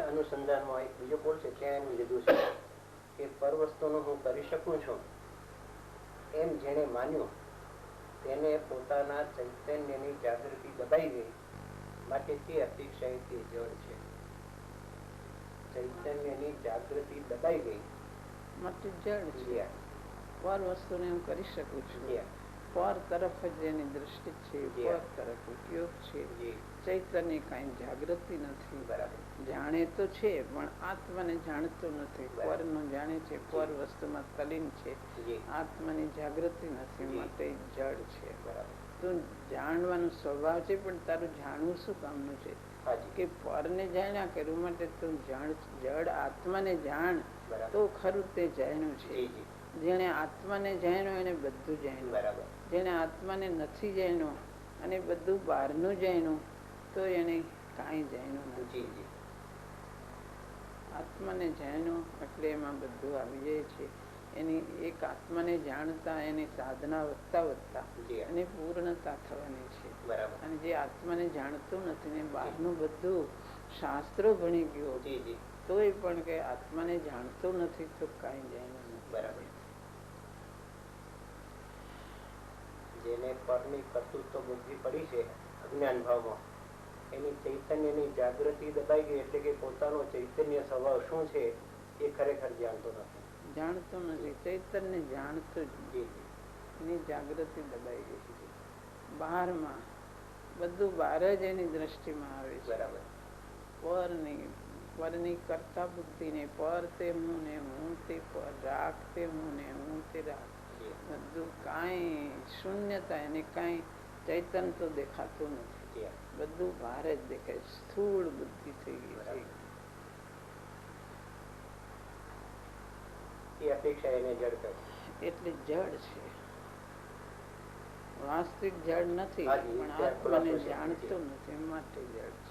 અનુસંધાનમાં એક બીજો બોલ છે ત્યાં એનું લીધું છે કે પર વસ્તુનું હું કરી શકું છું એમ જેને માન્યું તેને પોતાના ચૈતન્યની જાગૃતિ દબાઈ ગઈ, માટે તે અતિશય તે જડ છે. ચૈતન્યની જાગૃતિ દબાઈ ગઈ માટે જડ છે. પર વસ્તુને હું કરી શકું છું, પર તરફ જ એની દ્રષ્ટિ છે, પર તરફ ઉપયોગ છે. ચૈતન્ય કઈ જાગૃતિ નથી. જાણે તો છે પણ આત્માને જાણતો નથી. પર નું જાણે છે, પર વસ્તુમાં તલીન છે, આત્માની જાગૃતિ નથી, માટે જડ છે. તું જાણવાનો સ્વભાવ છે પણ તારું જાણવું શું કામનું છે કે પરને જાણ્યા કરવું માટે તું જડ આત્માને જાણ તો ખરું તે જાણ્યું છે. જેને આત્માને જાણ્યો એને બધું જાણ્યું. જેને આત્માને નથી જાણ્યો અને બધું બહારનું જાણ્યું તો એને કાંઈ જાણ્યું નથી. આત્માને જાણ્યો એટલે એમાં બધું આવી જાય છે. એની એક આત્માને જાણતા એની સાધના વધતા વધતા એની પૂર્ણતા થવાની છે. અને જે આત્માને જાણતું નથી ને બહારનું બધું શાસ્ત્રો ભણી ગયો તોય પણ કે આત્માને જાણતું નથી તો કાંઈ જાણ્યું નથી. બરાબર. જેને પરની કર્તૃત્વ બુદ્ધિ પડી છે અજ્ઞાન ભાવમાં, એની ચૈતન્યની જાગૃતિ દબાઈ ગઈ એટલે કે પોતાનો ચૈતન્ય સ્વભાવ શું છે એ ખરેખર જાણતો નથી. જાણતો નથી. ચૈતન્ય જાણતું જ એની જાગૃતિ દબાઈ ગઈ છે. બહારમાં બધું બહાર જ એની દ્રષ્ટિમાં આવે છે. બરાબર. પરની કરતા બુદ્ધિ ને પર તે હું ને હું તે પર, રાખ તે હું ને હું તે રાખ, બધું કાંઈ શૂન્યતા. એને કાંઈ ચૈતન્ય તો દેખાતું નથી. બધું બહાર જ દેખાય. સ્થૂળ બુદ્ધિ થઈ ગઈ છે. એટલે જડ છે. વાસ્તવિક જડ નથી પણ આત્માને જાણતો નથી માટે જડ.